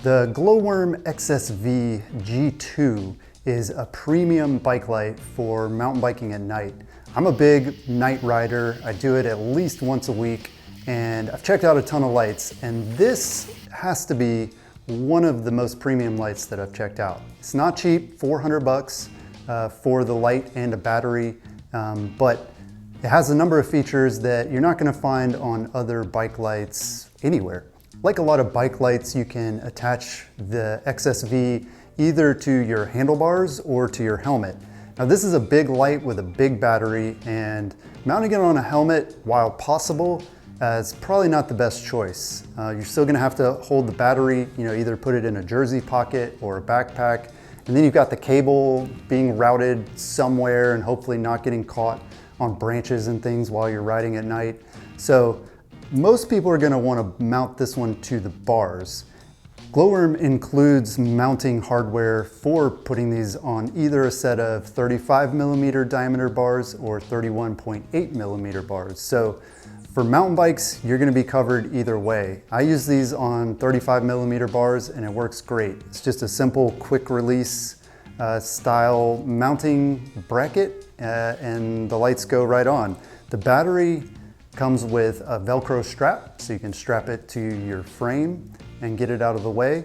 The Gloworm XSV G2 is a premium bike light for mountain biking at night. I'm a big night rider. I do it at least once a week, and I've checked out a ton of lights, and this has to be one of the most premium lights that I've checked out. It's not cheap, 400 bucks for the light and a battery, but it has a number of features that you're not gonna find on other bike lights anywhere. Like a lot of bike lights, you can attach the XSV either to your handlebars or to your helmet. Now this is a big light with a big battery, and mounting it on a helmet, while possible, is probably not the best choice. You're still gonna have to hold the battery, either put it in a jersey pocket or a backpack, and then you've got the cable being routed somewhere and hopefully not getting caught on branches and things while you're riding at night. So most people are gonna wanna mount this one to the bars. Gloworm includes mounting hardware for putting these on either a set of 35mm diameter bars or 31.8mm bars. So for mountain bikes, you're gonna be covered either way. I use these on 35mm bars and it works great. It's just a simple quick release style mounting bracket and the lights go right on. The battery comes with a Velcro strap, so you can strap it to your frame and get it out of the way.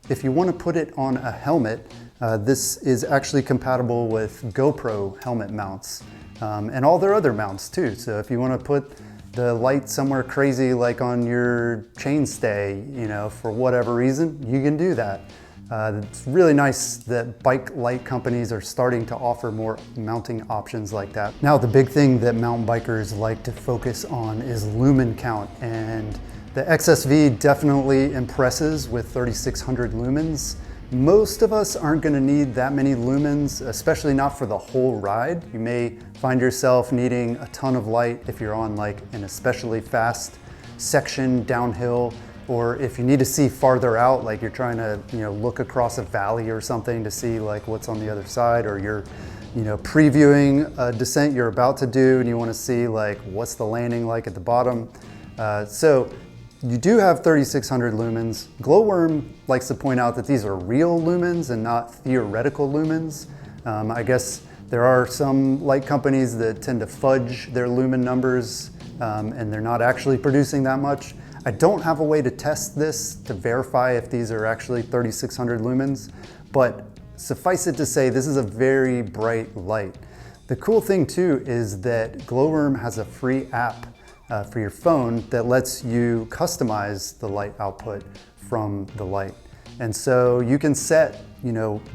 If you want to put it on a helmet, this is actually compatible with GoPro helmet mounts and all their other mounts too. So if you want to put the light somewhere crazy like on your chainstay, for whatever reason, you can do that. It's really nice that bike light companies are starting to offer more mounting options like that. Now, the big thing that mountain bikers like to focus on is lumen count, and the XSV definitely impresses with 3600 lumens. Most of us aren't gonna need that many lumens, especially not for the whole ride. You may find yourself needing a ton of light if you're on like an especially fast section downhill, or if you need to see farther out, like you're trying to look across a valley or something to see like what's on the other side, or you're previewing a descent you're about to do and you want to see like what's the landing like at the bottom. So you do have 3600 lumens. Gloworm likes to point out that these are real lumens and not theoretical lumens. I guess there are some light companies that tend to fudge their lumen numbers and they're not actually producing that much. I don't have a way to test this to verify if these are actually 3600 lumens, but suffice it to say, this is a very bright light. The cool thing too is that Gloworm has a free app for your phone that lets you customize the light output from the light. And so you can set,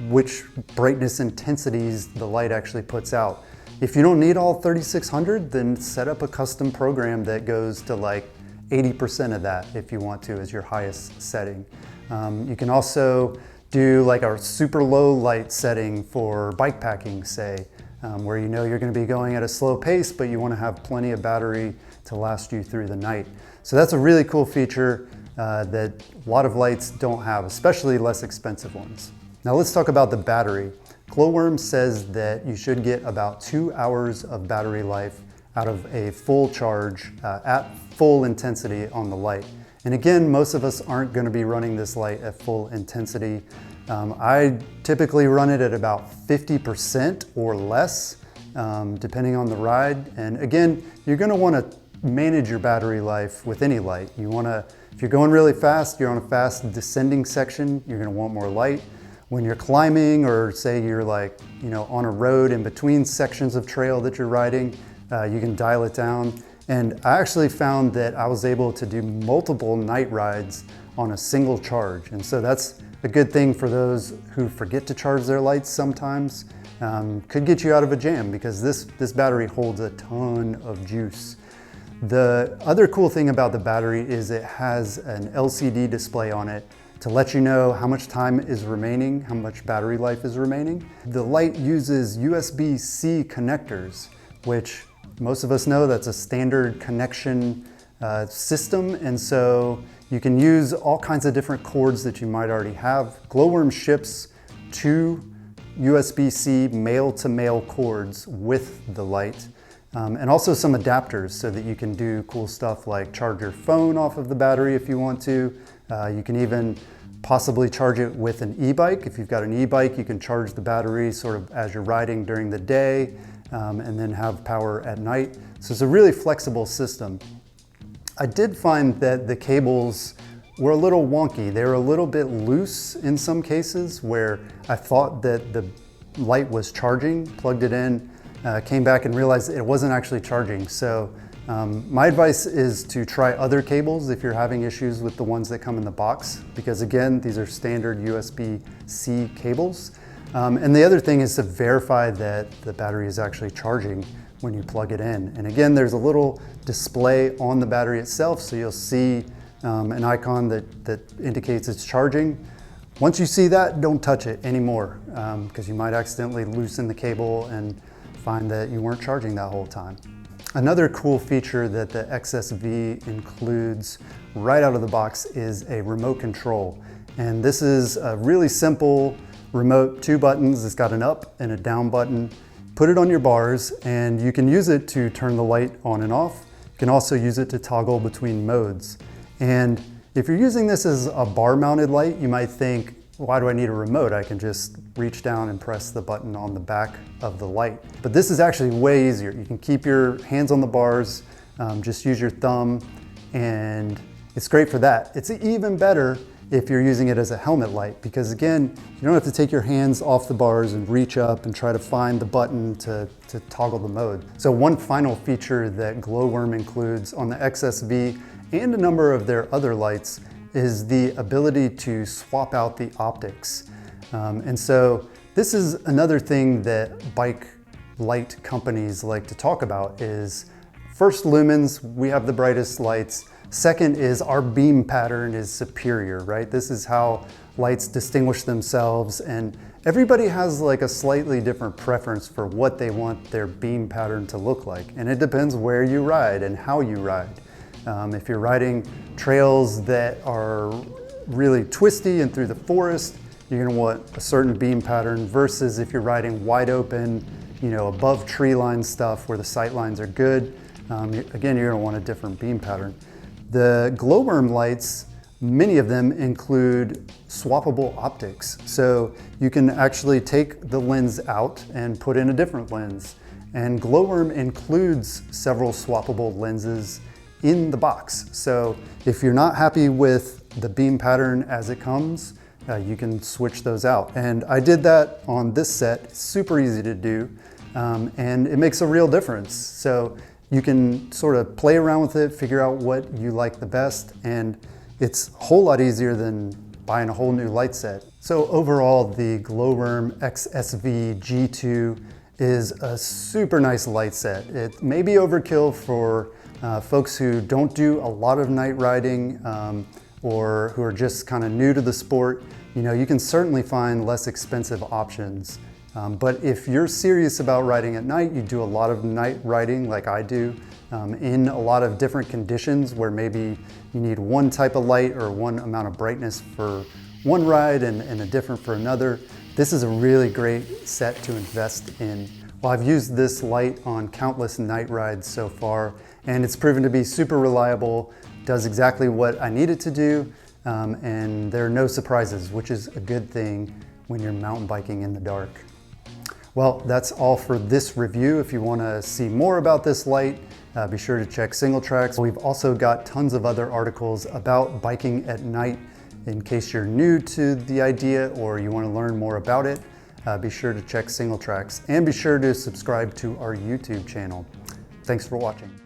which brightness intensities the light actually puts out. If you don't need all 3600, then set up a custom program that goes to like 80% of that if you want to as your highest setting. You can also do like a super low light setting for bike packing, say, where you're gonna be going at a slow pace, but you wanna have plenty of battery to last you through the night. So that's a really cool feature that a lot of lights don't have, especially less expensive ones. Now let's talk about the battery. Gloworm says that you should get about 2 hours of battery life out of a full charge at full intensity on the light. And again, most of us aren't gonna be running this light at full intensity. I typically run it at about 50% or less, depending on the ride. And again, you're gonna wanna manage your battery life with any light. If you're going really fast, you're on a fast descending section, you're gonna want more light. When you're climbing, or say you're like, on a road in between sections of trail that you're riding, you can dial it down. And I actually found that I was able to do multiple night rides on a single charge. And so that's a good thing for those who forget to charge their lights sometimes. Could get you out of a jam because this battery holds a ton of juice. The other cool thing about the battery is it has an LCD display on it to let you know how much time is remaining, how much battery life is remaining. The light uses USB-C connectors, which most of us know that's a standard connection system, and so you can use all kinds of different cords that you might already have. Gloworm ships 2 USB-C male-to-male cords with the light, and also some adapters so that you can do cool stuff like charge your phone off of the battery if you want to. You can even possibly charge it with an e-bike. If you've got an e-bike, you can charge the battery sort of as you're riding during the day and then have power at night. So it's a really flexible system. I did find that the cables were a little wonky. They were a little bit loose in some cases where I thought that the light was charging, plugged it in, came back and realized it wasn't actually charging. So my advice is to try other cables if you're having issues with the ones that come in the box, because again, these are standard USB-C cables. And the other thing is to verify that the battery is actually charging when you plug it in. And again, there's a little display on the battery itself, so you'll see an icon that indicates it's charging. Once you see that, don't touch it anymore, because you might accidentally loosen the cable and find that you weren't charging that whole time. Another cool feature that the XSV includes right out of the box is a remote control. And this is a really simple remote, 2 buttons. It's got an up and a down button. Put it on your bars and you can use it to turn the light on and off. You can also use it to toggle between modes. And if you're using this as a bar mounted light, you might think, why do I need a remote? I can just reach down and press the button on the back of the light. But this is actually way easier. You can keep your hands on the bars, just use your thumb, and it's great for that. It's even better if you're using it as a helmet light, because again, you don't have to take your hands off the bars and reach up and try to find the button to toggle the mode. So one final feature that Gloworm includes on the XSV and a number of their other lights is the ability to swap out the optics. And so this is another thing that bike light companies like to talk about is, first, lumens, we have the brightest lights. Second is our beam pattern is superior, right? This is how lights distinguish themselves, and everybody has like a slightly different preference for what they want their beam pattern to look like. And it depends where you ride and how you ride. If you're riding trails that are really twisty and through the forest, you're gonna want a certain beam pattern versus if you're riding wide open, above tree line stuff where the sight lines are good, again, you're gonna want a different beam pattern. The Gloworm lights, many of them include swappable optics. So you can actually take the lens out and put in a different lens. And Gloworm includes several swappable lenses in the box. So if you're not happy with the beam pattern as it comes, you can switch those out. And I did that on this set. It's super easy to do, and it makes a real difference. So you can sort of play around with it, figure out what you like the best, and it's a whole lot easier than buying a whole new light set. So overall, the Gloworm XSV G2 is a super nice light set. It may be overkill for folks who don't do a lot of night riding or who are just kind of new to the sport. You can certainly find less expensive options. But if you're serious about riding at night, you do a lot of night riding like I do, in a lot of different conditions where maybe you need one type of light or one amount of brightness for one ride and a different for another, this is a really great set to invest in. Well, I've used this light on countless night rides so far, and it's proven to be super reliable, does exactly what I need it to do, and there are no surprises, which is a good thing when you're mountain biking in the dark. Well, that's all for this review. If you want to see more about this light, be sure to check Singletracks. We've also got tons of other articles about biking at night in case you're new to the idea or you want to learn more about it. Be sure to check Singletracks and be sure to subscribe to our YouTube channel. Thanks for watching.